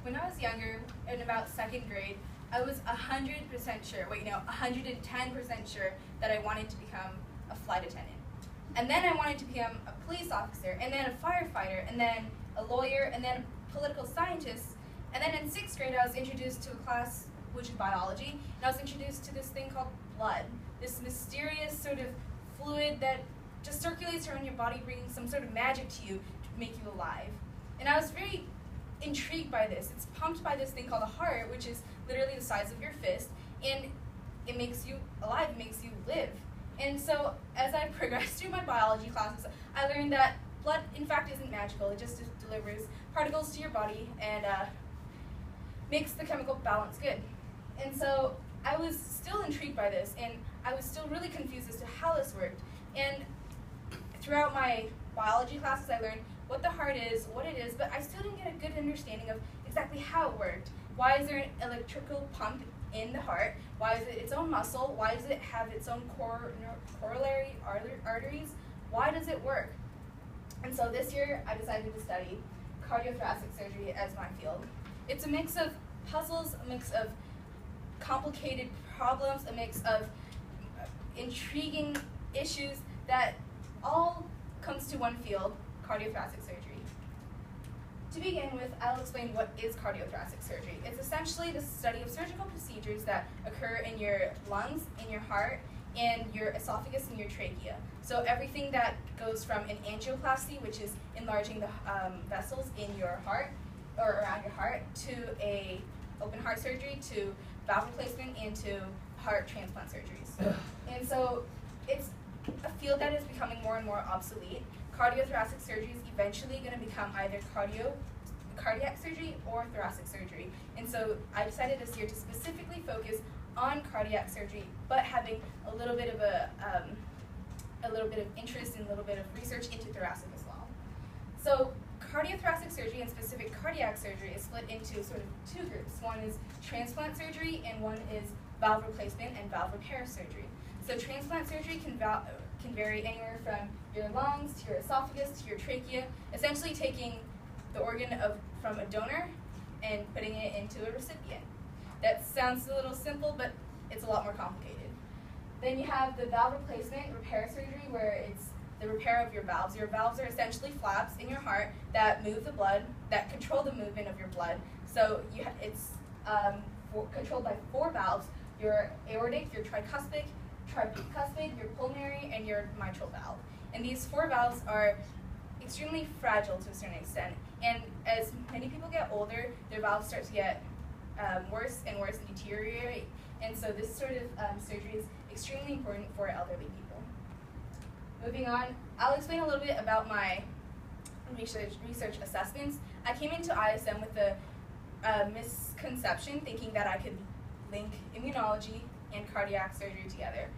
When I was younger, in about second grade, I was 100% sure, 110% sure that I wanted to become a flight attendant. And then I wanted to become a police officer, and then a firefighter, and then a lawyer, and then a political scientist. And then in sixth grade, I was introduced to a class, which is biology, and I was introduced to this thing called blood, this mysterious sort of fluid that just circulates around your body, bringing some sort of magic to you to make you alive. And I was very intrigued by this. It's pumped by this thing called a heart, which is literally the size of your fist, and it makes you alive, it makes you live. And so as I progressed through my biology classes, I learned that blood, in fact, isn't magical. It just delivers particles to your body and makes the chemical balance good. And so I was still intrigued by this, and I was still really confused as to how this worked. And throughout my biology classes, I learned what the heart is, what it is, but I still didn't get a good understanding of exactly how it worked. Why is there an electrical pump in the heart? Why is it its own muscle? Why does it have its own corollary arteries? Why does it work? And so this year, I decided to study cardiothoracic surgery as my field. It's a mix of puzzles, a mix of complicated problems, a mix of intriguing issues that all comes to one field, cardiothoracic surgery. To begin with, I'll explain what is cardiothoracic surgery. It's essentially the study of surgical procedures that occur in your lungs, in your heart, in your esophagus, and your trachea. So everything that goes from an angioplasty, which is enlarging the vessels in your heart, or around your heart, to a open heart surgery, to valve replacement, and to heart transplant surgeries. And so it's a field that is becoming more and more obsolete. Cardiothoracic surgery is eventually going to become either cardiac surgery or thoracic surgery. And so I decided this year to specifically focus on cardiac surgery, but having a little bit of interest and a little bit of research into thoracic as well. So cardiothoracic surgery and specific cardiac surgery is split into sort of two groups. One is transplant surgery, and one is valve replacement and valve repair surgery. So transplant surgery can vary anywhere from your lungs to your esophagus to your trachea, essentially taking the organ from a donor and putting it into a recipient. That sounds a little simple, but it's a lot more complicated. Then you have the valve replacement repair surgery, where it's the repair of your valves. Your valves are essentially flaps in your heart that move the blood, that control the movement of your blood. So it's controlled by 4 valves: your aortic, your tricuspid, your pulmonary, and your mitral valve. And these 4 valves are extremely fragile to a certain extent. And as many people get older, their valves start to get worse and worse and deteriorate. And so this sort of surgery is extremely important for elderly people. Moving on, I'll explain a little bit about my research assessments. I came into ISM with the misconception, thinking that I could link immunology and cardiac surgery together.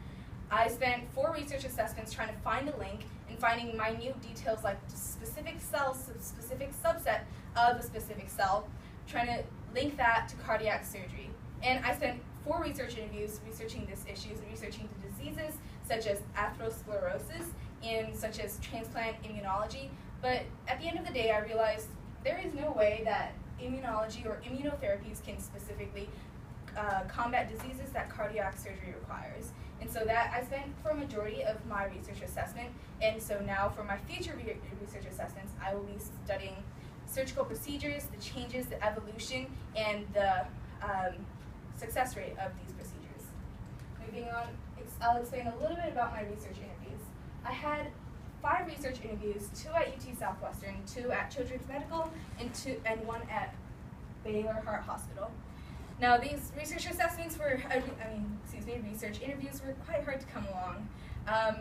I spent 4 research assessments trying to find a link and finding minute details like specific cells, specific subset of a specific cell, trying to link that to cardiac surgery. And I spent 4 research interviews researching these issues and researching the diseases such as atherosclerosis and such as transplant immunology. But at the end of the day, I realized there is no way that immunology or immunotherapies can specifically combat diseases that cardiac surgery requires. And so that I spent for a majority of my research assessment, and so now for my future research assessments, I will be studying surgical procedures, the changes, the evolution, and the success rate of these procedures. Moving on, I'll explain a little bit about my research interviews. I had 5 research interviews, 2 at UT Southwestern, 2 at Children's Medical, and 1 at Baylor Heart Hospital. Now, these research assessments research interviews were quite hard to come along.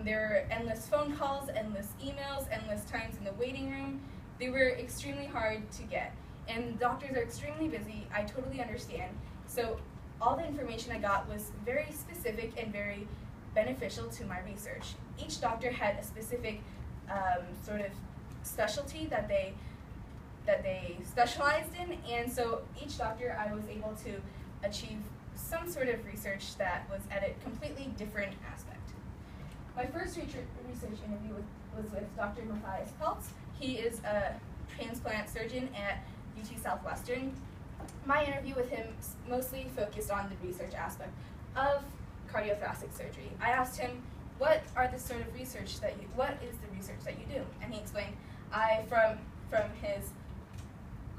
There were endless phone calls, endless emails, endless times in the waiting room. They were extremely hard to get. And doctors are extremely busy, I totally understand. So all the information I got was very specific and very beneficial to my research. Each doctor had a specific sort of specialty that they specialized in, and so each doctor I was able to achieve some sort of research that was at a completely different aspect. My first research interview was with Dr. Matthias Peltz. He is a transplant surgeon at UT Southwestern. my interview with him mostly focused on the research aspect of cardiothoracic surgery. I asked him, what is the research that you do? And he explained, from his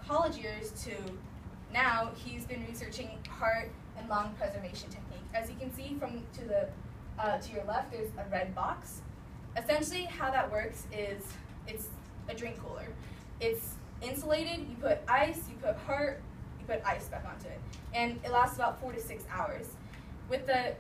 college years to now, he's been researching heart and lung preservation technique. As you can see to your left, there's a red box. Essentially, how that works is it's a drink cooler. It's insulated. You put ice, you put ice back onto it, and it lasts about 4 to 6 hours. With the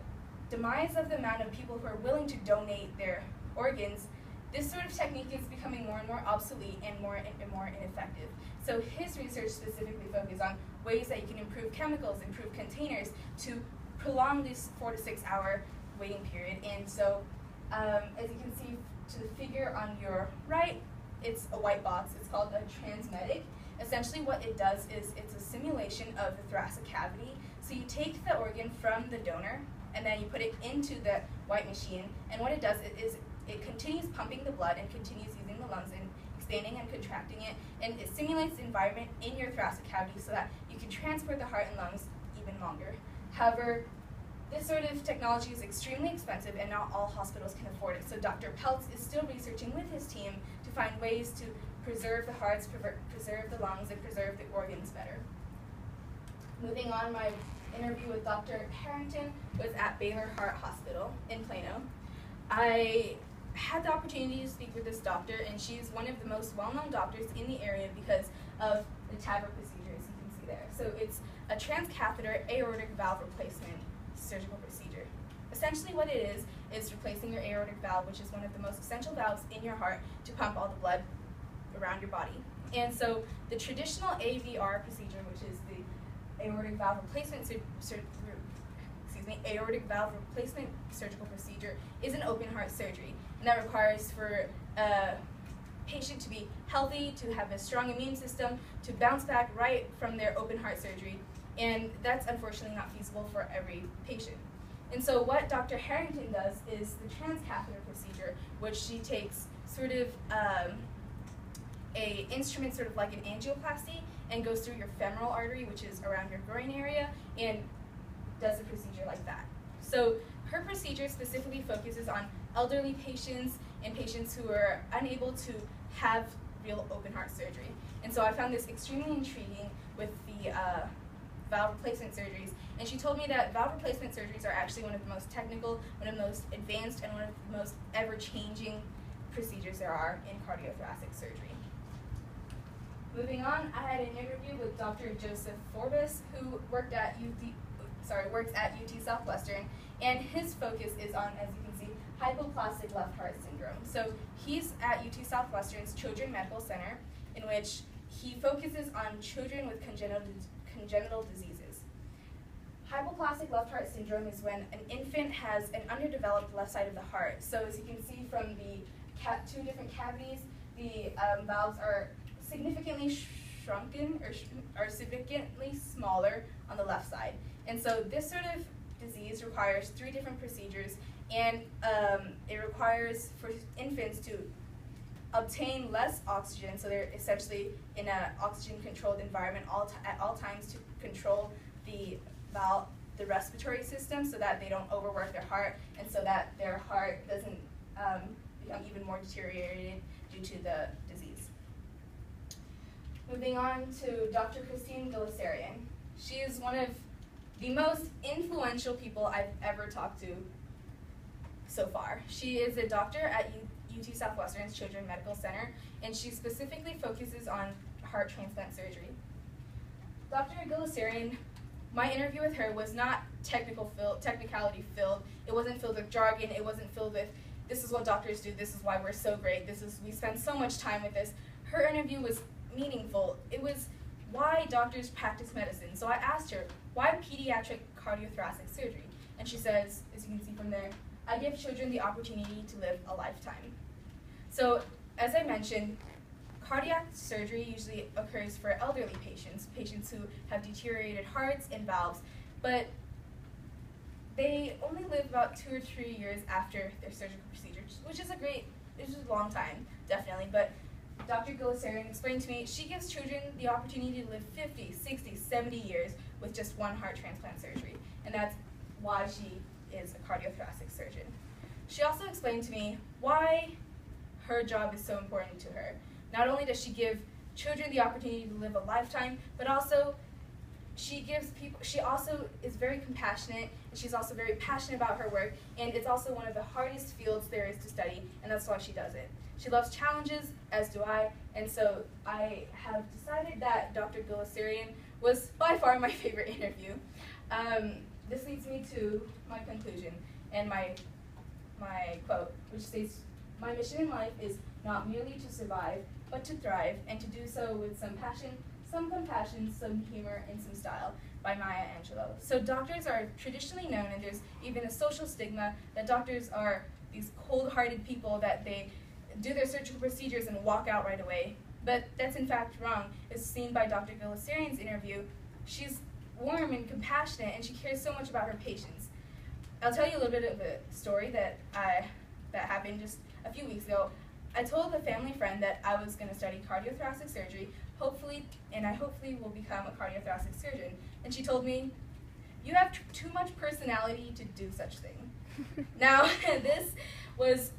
demise of the amount of people who are willing to donate their organs, this sort of technique is becoming more and more obsolete and more ineffective. So his research specifically focused on ways that you can improve chemicals, improve containers to prolong this 4 to 6 hour waiting period. And so, as you can see to the figure on your right, it's a white box. It's called a transmedic. Essentially what it does is it's a simulation of the thoracic cavity. So you take the organ from the donor and then you put it into the white machine, and what it does is it continues pumping the blood and continues using the lungs and expanding and contracting it, and it simulates the environment in your thoracic cavity so that you can transport the heart and lungs even longer. However, this sort of technology is extremely expensive and not all hospitals can afford it. So Dr. Peltz is still researching with his team to find ways to preserve the hearts, preserve the lungs, and preserve the organs better. Moving on, my interview with Dr. Harrington was at Baylor Heart Hospital in Plano. I had the opportunity to speak with this doctor, and she's one of the most well-known doctors in the area because of the TAVR procedure, as you can see there. So it's a transcatheter aortic valve replacement surgical procedure. Essentially what it is replacing your aortic valve, which is one of the most essential valves in your heart to pump all the blood around your body. And so the traditional AVR procedure, which is the aortic valve replacement surgical procedure, is an open heart surgery, and that requires for a patient to be healthy, to have a strong immune system, to bounce back right from their open heart surgery, and that's unfortunately not feasible for every patient. And so what Dr. Harrington does is the transcatheter procedure, which she takes sort of a instrument sort of like an angioplasty and goes through your femoral artery, which is around your groin area, and does a procedure like that. So her procedure specifically focuses on elderly patients and patients who are unable to have real open heart surgery. And so I found this extremely intriguing with the valve replacement surgeries. And she told me that valve replacement surgeries are actually one of the most technical, one of the most advanced, and one of the most ever-changing procedures there are in cardiothoracic surgery. Moving on, I had an interview with Dr. Joseph Forbes, who works at UT Southwestern, and his focus is on, as you can see, hypoplastic left heart syndrome. So he's at UT Southwestern's Children's Medical Center, in which he focuses on children with congenital diseases. Hypoplastic left heart syndrome is when an infant has an underdeveloped left side of the heart. So as you can see from the two different cavities, the valves are significantly shrunken or significantly smaller on the left side. And so this sort of disease requires 3 different procedures, and it requires for infants to obtain less oxygen, so they're essentially in an oxygen-controlled environment at all times to control the respiratory system so that they don't overwork their heart and so that their heart doesn't become even more deteriorated due to the disease. Moving on to Dr. Christine Gillisarian. She is one of the most influential people I've ever talked to so far. She is a doctor at UT Southwestern's Children's Medical Center, and she specifically focuses on heart transplant surgery. Dr. Gillisarian, my interview with her was not technicality filled. It wasn't filled with jargon. It wasn't filled with, this is what doctors do, this is why we're so great, we spend so much time with this. Her interview was meaningful. It was why doctors practice medicine. So I asked her, why pediatric cardiothoracic surgery? And she says, as you can see from there, I give children the opportunity to live a lifetime. So, as I mentioned, cardiac surgery usually occurs for elderly patients who have deteriorated hearts and valves, but they only live about 2 or 3 years after their surgical procedure, which is a long time, definitely, but Dr. Gillisarian explained to me she gives children the opportunity to live 50, 60, 70 years with just one heart transplant surgery, and that's why she is a cardiothoracic surgeon. She also explained to me why her job is so important to her. Not only does she give children the opportunity to live a lifetime, but also she also is very compassionate, and she's also very passionate about her work, and it's also one of the hardest fields there is to study, and that's why she does it. She loves challenges, as do I, and so I have decided that Dr. Gillisarian was by far my favorite interview. This leads me to my conclusion and my quote, which states, "My mission in life is not merely to survive, but to thrive, and to do so with some passion, some compassion, some humor, and some style," by Maya Angelou. So doctors are traditionally known, and there's even a social stigma that doctors are these cold-hearted people that they do their surgical procedures and walk out right away. But that's in fact wrong. As seen by Dr. Gillisarian's interview, she's warm and compassionate, and she cares so much about her patients. I'll tell you a little bit of a story that happened just a few weeks ago. I told a family friend that I was going to study cardiothoracic surgery, and I hopefully will become a cardiothoracic surgeon. And she told me, "You have too much personality to do such thing." Now, this was,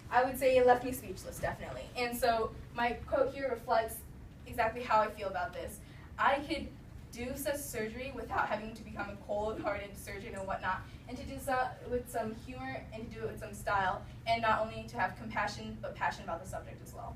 I would say, it left me speechless, definitely. And so my quote here reflects exactly how I feel about this. I could do such surgery without having to become a cold-hearted surgeon and whatnot, and to do so with some humor and to do it with some style, and not only to have compassion, but passion about the subject as well.